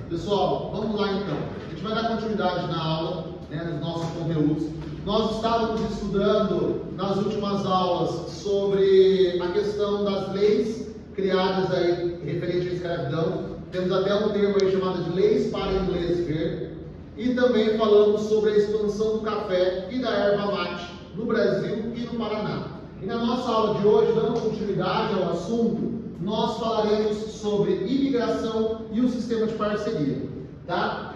Pessoal, vamos lá então. A gente vai dar continuidade na aula, nos nossos conteúdos. Nós estávamos estudando nas últimas aulas sobre a questão das leis criadas aí referente à escravidão. Temos até um termo aí chamado de leis para inglês ver. E também falamos sobre a expansão do café e da erva mate no Brasil e no Paraná. E na nossa aula de hoje, dando continuidade ao assunto, nós falaremos sobre imigração e o sistema de parceria, tá?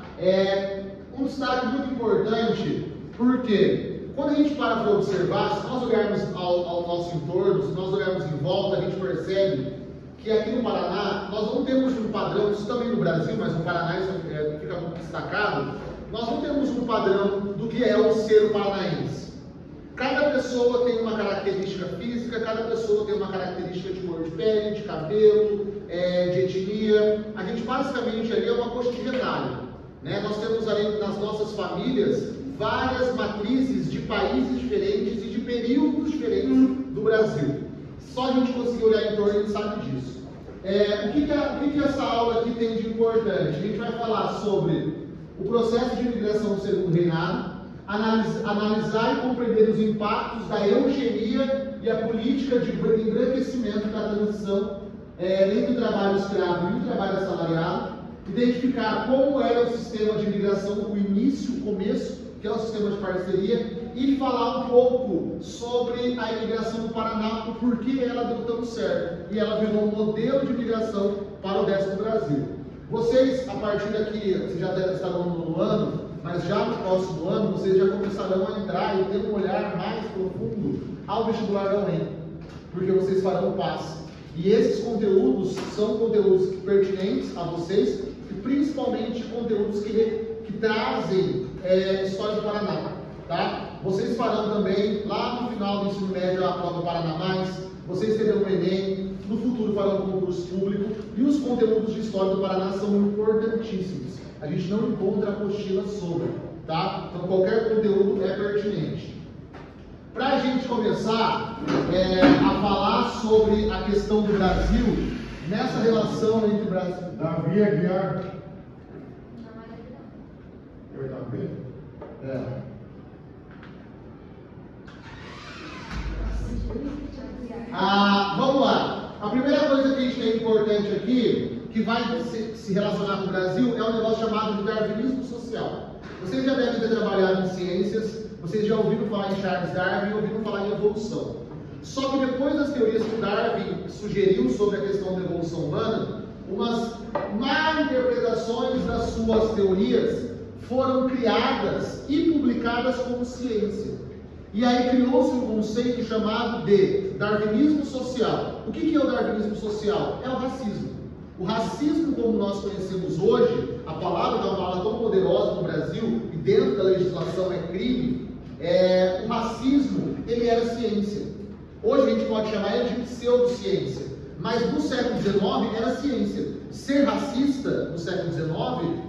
Um destaque muito importante, porque quando a gente para observar, se nós olharmos ao nosso entorno, se nós olharmos em volta, a gente percebe que aqui no Paraná, nós não temos um padrão, isso também no Brasil, mas no Paraná isso fica muito destacado, nós não temos um padrão do que é o ser paranaense. Cada pessoa tem uma característica física, cada pessoa tem uma característica de cor de pele, de cabelo, de etnia. A gente basicamente ali é uma coxa de retalho, né? Nós temos ali nas nossas famílias várias matrizes de países diferentes e de períodos diferentes do Brasil. Só a gente conseguir olhar em torno e a gente sabe disso. O que essa aula aqui tem de importante? A gente vai falar sobre o processo de imigração do Segundo Reinado, analisar e compreender os impactos da eugenia e a política de embranquecimento da transição entre o trabalho escravo e o trabalho assalariado, identificar como era o sistema de imigração no início, o começo, que é o sistema de parceria, e falar um pouco sobre a imigração do Paraná, o porquê ela deu tão certo, e ela virou um modelo de imigração para o resto do Brasil. Vocês, a partir daqui, vocês já devem estar no nono ano, mas já no próximo ano vocês já começarão a entrar e ter um olhar mais profundo ao vestibular da UEM, porque vocês farão o passe. E esses conteúdos são conteúdos pertinentes a vocês e principalmente conteúdos que trazem história do Paraná, tá? Vocês farão também, lá no final do ensino médio, a prova Paraná Mais, vocês terão o Enem, no futuro farão um concurso público e os conteúdos de história do Paraná são importantíssimos. A gente não encontra apostila sobre, tá? Então qualquer conteúdo é pertinente. Para a gente começar a falar sobre a questão do Brasil, nessa relação entre o Brasil... Davi Aguiar. Eu Davi? Vamos lá. A primeira coisa que a gente tem importante aqui, que vai se relacionar com o Brasil, é um negócio chamado de darwinismo social. Vocês já devem ter trabalhado em ciências, vocês já ouviram falar em Charles Darwin, ouviram falar em evolução. Só que depois das teorias que o Darwin sugeriu sobre a questão da evolução humana, umas má interpretações das suas teorias foram criadas e publicadas como ciência. E aí criou-se um conceito chamado de darwinismo social. O que é o darwinismo social? É o racismo. O racismo, como nós conhecemos hoje, a palavra é uma palavra tão poderosa no Brasil, e dentro da legislação é crime, o racismo, ele era ciência. Hoje a gente pode chamar ele de pseudociência, mas no século XIX era ciência. Ser racista, no século XIX,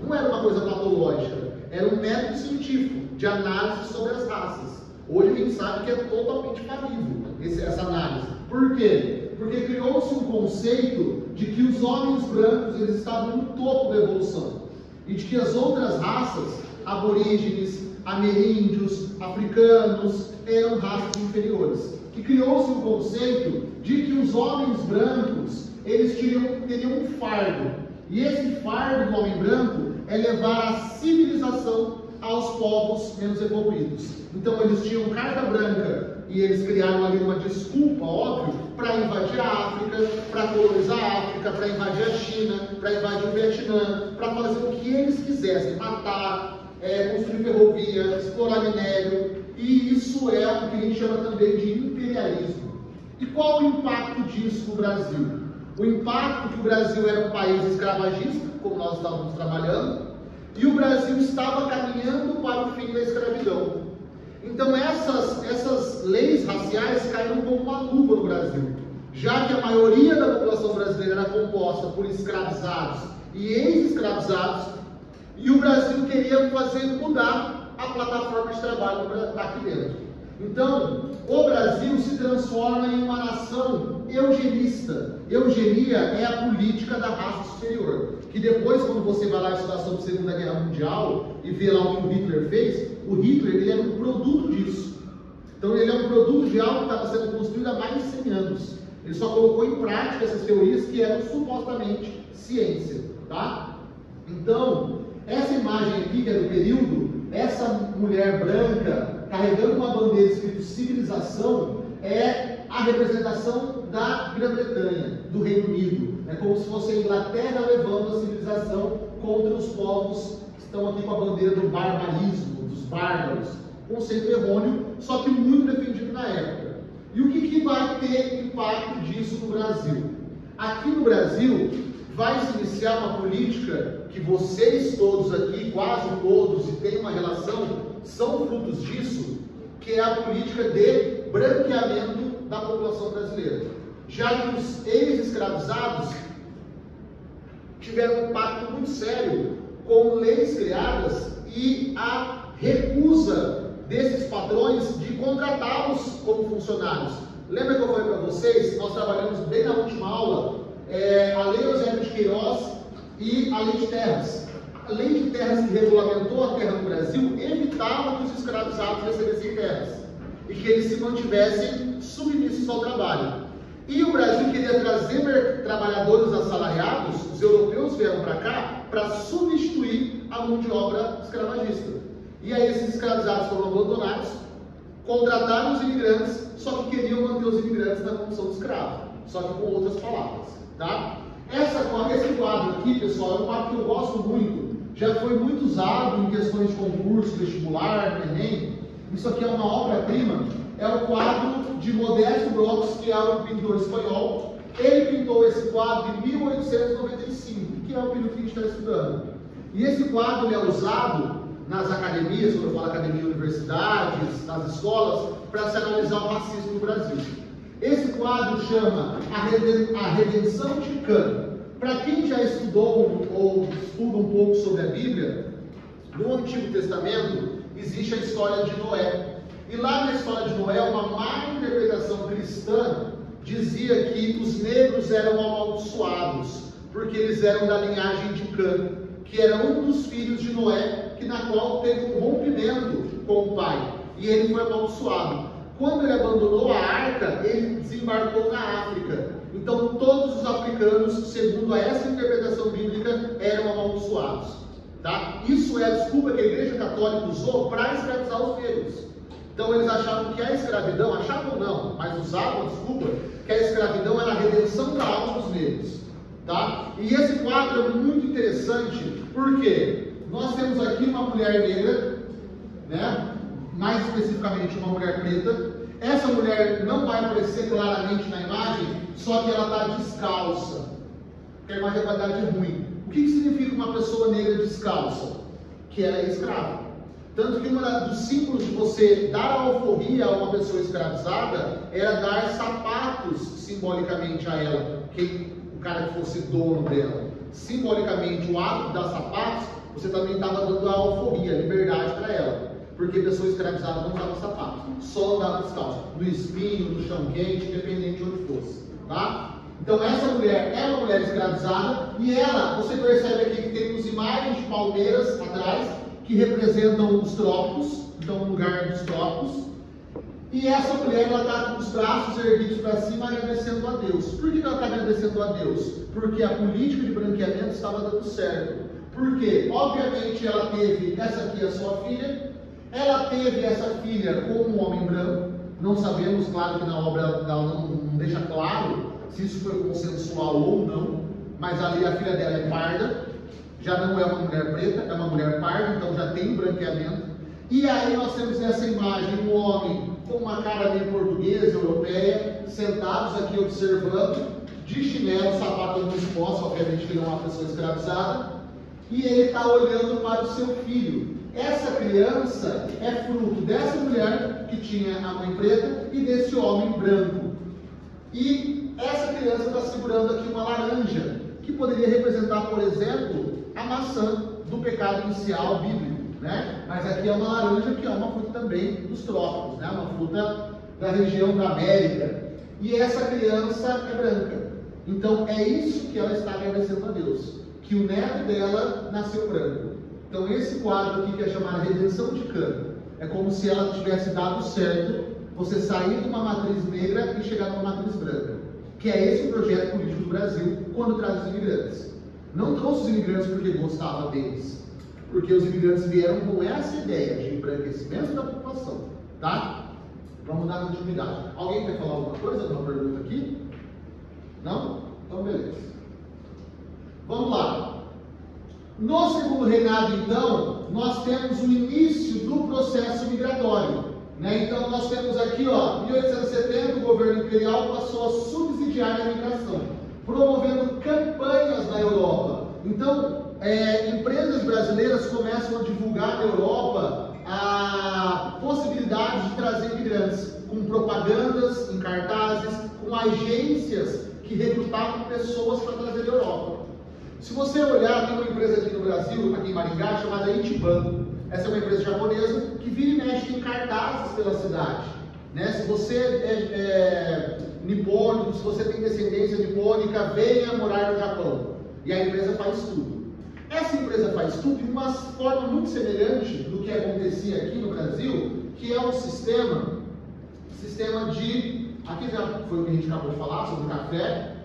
não era uma coisa patológica, era um método científico de análise sobre as raças. Hoje a gente sabe que é totalmente falível essa análise. Por quê? Porque criou-se um conceito de que os homens brancos eles estavam no topo da evolução e de que as outras raças, aborígenes, ameríndios, africanos, eram raças inferiores. E criou-se um conceito de que os homens brancos eles teriam um fardo. E esse fardo do homem branco é levar a civilização aos povos menos evoluídos. Então eles tinham carta branca e eles criaram ali uma desculpa, óbvio, para invadir a África, para colonizar a África, para invadir a China, para invadir o Vietnã, para fazer o que eles quisessem, matar, construir ferrovia, explorar minério, e isso é o que a gente chama também de imperialismo. E qual o impacto disso no Brasil? O impacto que o Brasil era um país escravagista, como nós estávamos trabalhando, e o Brasil estava caminhando para o fim da escravidão. Então essas leis raciais caíram como uma luva no Brasil, já que a maioria da população brasileira era composta por escravizados e ex-escravizados, e o Brasil queria mudar a plataforma de trabalho aqui dentro. Então, o Brasil se transforma em uma nação eugenista. Eugenia é a política da raça superior, que que depois, quando você vai lá estudar sobre a Segunda Guerra Mundial e vê lá o que o Hitler fez, o Hitler ele era um produto disso. Então ele é um produto de algo que estava sendo construído há mais de 100 anos. Ele só colocou em prática essas teorias que eram supostamente ciência, tá? Então, essa imagem aqui, que é do período, essa mulher branca carregando uma bandeira escrito civilização, é a representação da Grã-Bretanha, do Reino Unido. É como se fosse a Inglaterra levando a civilização contra os povos que estão aqui com a bandeira do barbarismo, dos bárbaros. Conceito errôneo, só que muito defendido na época. E o que vai ter impacto disso no Brasil? Aqui no Brasil, vai se iniciar uma política que vocês todos aqui, quase todos, e tem uma relação, são frutos disso, que é a política de branqueamento da população brasileira. Já que os ex-escravizados tiveram um impacto muito sério com leis criadas e a recusa desses patrões de contratá-los como funcionários. Lembra que eu falei para vocês, nós trabalhamos bem na última aula, a Lei Eusébio de Queiroz e a Lei de Terras. A Lei de Terras que regulamentou a terra no Brasil evitava que os escravizados recebessem terras e que eles se mantivessem submissos ao trabalho. E o Brasil queria trazer trabalhadores assalariados, os europeus vieram para cá para substituir a mão de obra escravagista. E aí esses escravizados foram abandonados, contrataram os imigrantes, só que queriam manter os imigrantes na condição de escravo, só que com outras palavras, tá? Esse quadro aqui, pessoal, é um quadro que eu gosto muito, já foi muito usado em questões de concurso, vestibular, Enem. Isso aqui é uma obra-prima, é o quadro de Modesto Brooks, que é um pintor espanhol. Ele pintou esse quadro em 1895, que é o período que a gente está estudando. E esse quadro é usado nas academias, quando eu falo academia, universidades, nas escolas, para se analisar o racismo no Brasil. Esse quadro chama A Redenção de Cã. Para quem já estudou ou estuda um pouco sobre a Bíblia, no Antigo Testamento existe a história de Noé. E lá na história de Noé, uma má interpretação cristã dizia que os negros eram amaldiçoados, porque eles eram da linhagem de Cã, que era um dos filhos de Noé, na qual teve um rompimento com o pai, e ele foi amaldiçoado. Quando ele abandonou a arca, ele desembarcou na África. Então todos os africanos, segundo essa interpretação bíblica, eram amaldiçoados. Tá? Isso é a desculpa que a Igreja Católica usou para escravizar os negros. Então eles achavam que a escravidão, achavam não, mas usavam a desculpa, que a escravidão era a redenção da alma dos negros. Tá? E esse quadro é muito interessante, porque nós temos aqui uma mulher negra, né? Mais especificamente uma mulher preta. Essa mulher não vai aparecer claramente na imagem, só que ela está descalça, porque a imagem da qualidade é ruim. O que significa uma pessoa negra descalça? Que ela é escrava. Tanto que um dos símbolos de você dar a alforria a uma pessoa escravizada era dar sapatos simbolicamente a ela, o cara que fosse dono dela. Simbolicamente, o ato de dar sapatos, você também estava dando a alforria, a liberdade para ela. Porque a pessoa escravizada não usava sapato, só andava descalço, no espinho, no chão quente, independente de onde fosse. Tá? Então essa mulher é uma mulher escravizada, e ela, você percebe aqui que temos imagens de palmeiras atrás, que representam os trópicos, então o lugar dos trópicos. E essa mulher, ela está com os braços erguidos para cima, agradecendo a Deus. Por que ela está agradecendo a Deus? Porque a política de branqueamento estava dando certo. Porque, obviamente, ela teve, essa aqui é a sua filha, ela teve essa filha com um homem branco. Não sabemos, claro que na obra ela não deixa claro se isso foi consensual ou não, mas ali a filha dela é parda, já não é uma mulher preta, é uma mulher parda, então já tem branqueamento. E aí nós temos nessa imagem um homem com uma cara meio portuguesa, europeia, sentados aqui observando, de chinelo, sapato nos costas, obviamente que ele não é uma pessoa escravizada, e ele está olhando para o seu filho. Essa criança é fruto dessa mulher que tinha a mãe preta e desse homem branco. E essa criança está segurando aqui uma laranja, que poderia representar, por exemplo, a maçã do pecado inicial bíblico, né? Mas aqui é uma laranja que é uma fruta também dos trópicos, né? Uma fruta da região da América. E essa criança é branca. Então é isso que ela está agradecendo a Deus, que o neto dela nasceu branco. Então esse quadro aqui, que é chamado Redenção de Cana, é como se ela tivesse dado certo você sair de uma matriz negra e chegar numa matriz branca. Que é esse o projeto político do Brasil quando traz os imigrantes. Não trouxe os imigrantes porque gostava deles, porque os imigrantes vieram com essa ideia de embranquecimento da população, tá? Vamos dar continuidade. Alguém quer falar alguma coisa, alguma pergunta aqui? Não? Então beleza. Vamos lá. No segundo reinado, então, nós temos o início do processo migratório, né? Então nós temos aqui, ó, 1870, o governo imperial passou a subsidiar a migração, promovendo campanhas na Europa. Então, empresas brasileiras começam a divulgar na Europa a possibilidade de trazer imigrantes, com propagandas em cartazes, com agências que recrutavam pessoas para trazer da Europa. Se você olhar, tem uma empresa aqui no Brasil, aqui em Maringá, chamada Itiban. Essa é uma empresa japonesa que vira e mexe em cartazes pela cidade, né? Se você é nipônico, se você tem descendência nipônica, venha morar no Japão. E a empresa faz tudo. Essa empresa faz tudo de uma forma muito semelhante do que acontecia aqui no Brasil, que é um sistema de... Aqui já foi o que a gente acabou de falar, sobre o café,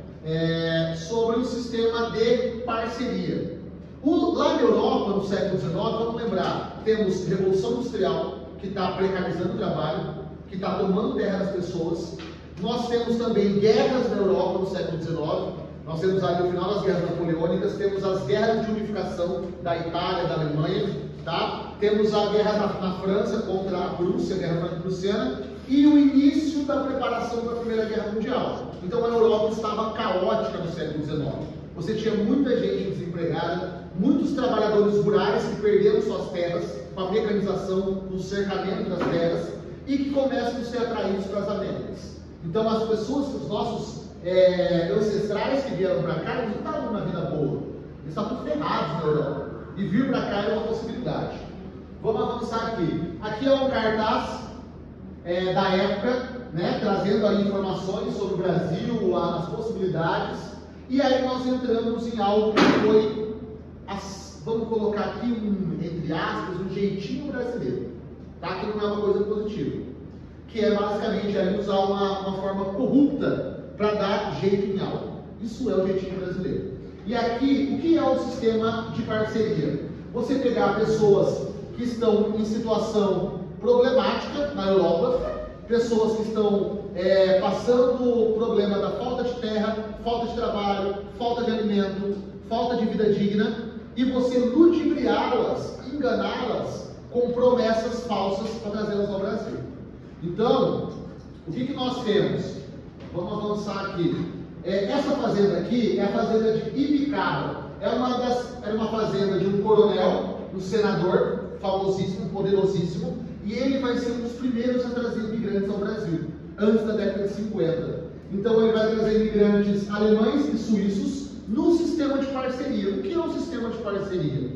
sobre o sistema de parceria. Lá na Europa, no século XIX, vamos lembrar, temos Revolução Industrial, que está precarizando o trabalho, que está tomando terra das pessoas. Nós temos também guerras na Europa no século XIX. Nós temos ali no final das guerras napoleônicas, temos as guerras de unificação da Itália, da Alemanha, tá? Temos a guerra na França contra a Prússia, a guerra franco-prussiana, e o início da preparação para a Primeira Guerra Mundial. Então a Europa estava caótica no século XIX. Você tinha muita gente desempregada, muitos trabalhadores rurais que perderam suas terras com a mecanização, o cercamento das terras, e que começam a ser atraídos para as Américas. Então as pessoas, os nossos ancestrais que vieram para cá, eles não estavam numa vida boa, eles estavam ferrados na Europa, e vir para cá é uma possibilidade. Vamos avançar aqui. Aqui é um cartaz da época, né, trazendo aí informações sobre o Brasil, as possibilidades, e aí nós entramos em algo que foi, vamos colocar aqui entre aspas, um jeitinho brasileiro, tá? Que não é uma coisa positiva, que é basicamente aí usar uma forma corrupta para dar jeito em algo. Isso é o jeitinho brasileiro. E aqui, o que é o sistema de parceria? Você pegar pessoas que estão em situação problemática na Europa, pessoas que estão passando o problema da falta de terra, falta de trabalho, falta de alimento, falta de vida digna, e você ludibriá-las, enganá-las com promessas falsas para trazê-las ao Brasil. Então, o que nós temos? Vamos avançar aqui. Essa fazenda aqui é a fazenda de Ibicaba. Era uma fazenda de um coronel, um senador famosíssimo, poderosíssimo, e ele vai ser um dos primeiros a trazer imigrantes ao Brasil, antes da década de 50. Então ele vai trazer imigrantes alemães e suíços no sistema de parceria. O que é um sistema de parceria?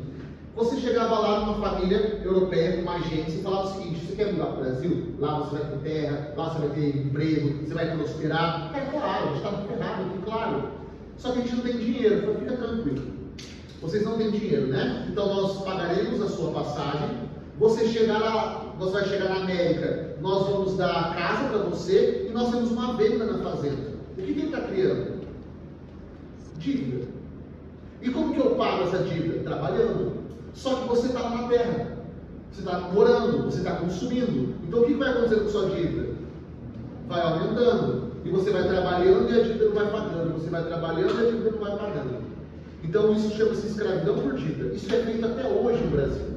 Você chegava lá numa família europeia, com uma agência, e falava o seguinte: você quer mudar para o Brasil? Lá você vai ter terra, lá você vai ter emprego, você vai prosperar. É claro, a gente está muito errado aqui, claro. Só que a gente não tem dinheiro, então fica tranquilo. Vocês não têm dinheiro, né? Então nós pagaremos a sua passagem. Você vai chegar na América, nós vamos dar casa para você e nós temos uma venda na fazenda. O que ele está criando? Dívida. E como que eu pago essa dívida? Trabalhando. Só que você está na terra, você está morando, você está consumindo. Então o que vai acontecer com a sua dívida? Vai aumentando. E você vai trabalhando e a dívida não vai pagando. Você vai trabalhando e a dívida não vai pagando. Então isso chama-se escravidão por dívida. Isso é feito até hoje no Brasil.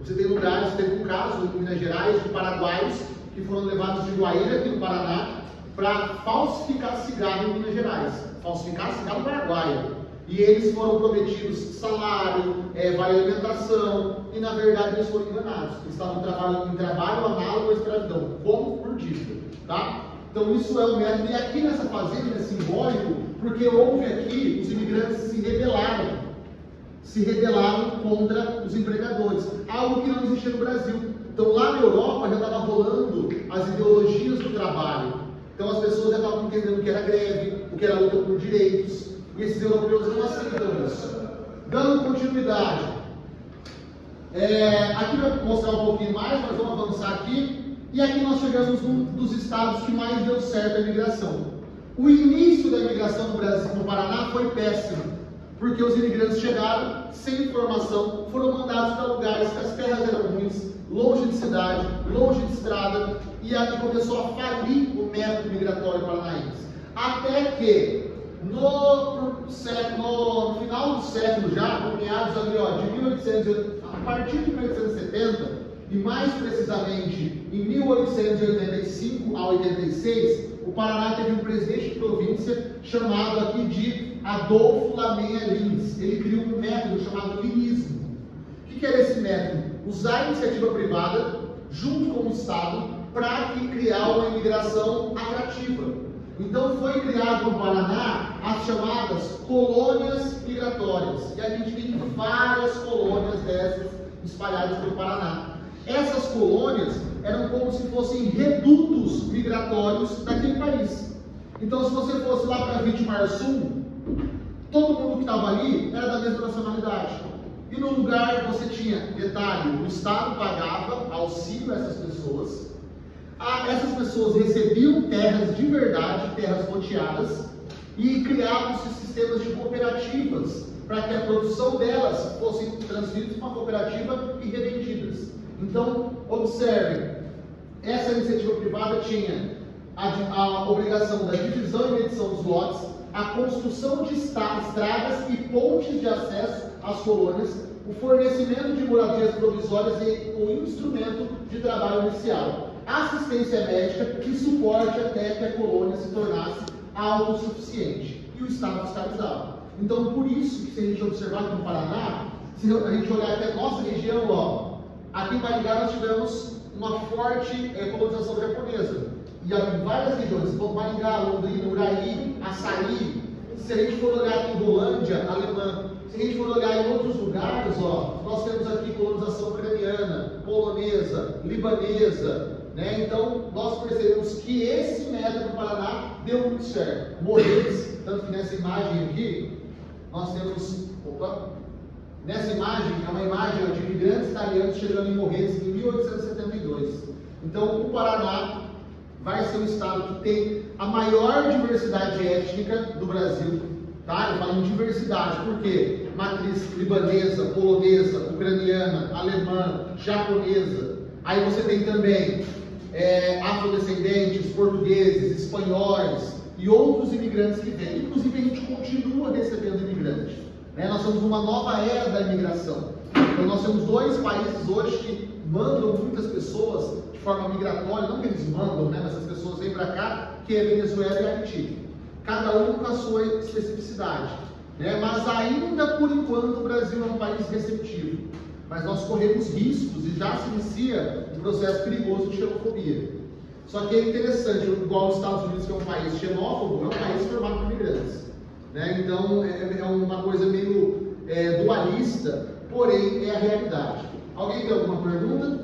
Você tem lugares, teve um caso em Minas Gerais de paraguaios que foram levados de Guaíra, aqui no Paraná, para falsificar cigarro em Minas Gerais. Falsificar cigarro paraguaio. E eles foram prometidos salário, vale alimentação, e na verdade eles foram enganados. Eles estavam em trabalho análogo à escravidão, como por dívida, tá? Então isso é um método, e aqui nessa fazenda é simbólico, porque houve aqui, os imigrantes se rebelaram contra os empregadores, algo que não existia no Brasil. Então lá na Europa já estava rolando as ideologias do trabalho, então as pessoas já estavam entendendo o que era greve, o que era luta por direitos, e esses europeus não aceitam isso. Dando continuidade. Aqui vai mostrar um pouquinho mais, mas vamos avançar aqui. E aqui nós chegamos num dos estados que mais deu certo a imigração. O início da imigração no Brasil, no Paraná, foi péssimo, porque os imigrantes chegaram sem informação, foram mandados para lugares que as terras eram ruins, longe de cidade, longe de estrada, e aqui começou a falir o método migratório paranaense. Até que, no final do século já, por meados ali, a partir de 1870, e mais precisamente em 1885 a 86, o Paraná teve um presidente de província chamado aqui de Adolfo Lameia Lins. Ele criou um método chamado linismo. O que era esse método? Usar a iniciativa privada junto com o Estado para criar uma imigração atrativa. Então foi criado no Paraná as chamadas colônias migratórias. E a gente tem várias colônias dessas espalhadas pelo Paraná. Essas colônias eram como se fossem redutos migratórios daquele país. Então, se você fosse lá para Vitimarsum, todo mundo que estava ali era da mesma nacionalidade. E no lugar você tinha, detalhe, o Estado pagava auxílio a essas pessoas. Essas pessoas recebiam terras de verdade, terras loteadas, e criavam-se sistemas de cooperativas para que a produção delas fosse transferida para uma cooperativa e revendidas. Então, observem, essa iniciativa privada tinha a obrigação da divisão e medição dos lotes, a construção de estradas e pontes de acesso às colônias, o fornecimento de moradias provisórias e o instrumento de trabalho inicial, assistência médica e suporte até que a colônia se tornasse autossuficiente. E o Estado fiscalizava. Então, por isso que, se a gente observar aqui no Paraná, se a gente olhar até a nossa região, ó, aqui em Maringá nós tivemos uma forte colonização japonesa. E em várias regiões, como Maringá, Londrina, Uraí, Açaí. Se a gente for olhar aqui em Rolândia, alemã, se a gente for olhar em outros lugares, ó, nós temos aqui colonização ucraniana, polonesa, libanesa, né? Então, nós percebemos que esse método do Paraná deu muito certo. Morretes, tanto que nessa imagem aqui, nós temos, nessa imagem, é uma imagem de imigrantes italianos chegando em Morretes em 1872. Então, o Paraná vai ser um estado que tem a maior diversidade étnica do Brasil, tá? Eu falo em diversidade, por quê? Matriz libanesa, polonesa, ucraniana, alemã, japonesa. Aí você tem também afrodescendentes, portugueses, espanhóis e outros imigrantes que vêm. Inclusive, a gente continua recebendo imigrantes. Né? Nós temos uma nova era da imigração. Então, nós temos dois países hoje que mandam muitas pessoas de forma migratória, não que eles mandam, né? Mas as pessoas vêm para cá, que é Venezuela e Haiti. Cada um com a sua especificidade. Né? Mas ainda, por enquanto, o Brasil é um país receptivo. Mas nós corremos riscos e já se inicia um processo perigoso de xenofobia. Só que é interessante, igual os Estados Unidos, que é um país xenófobo, é um país formado por imigrantes. Né? Então, é uma coisa meio dualista, porém é a realidade. Alguém tem alguma pergunta?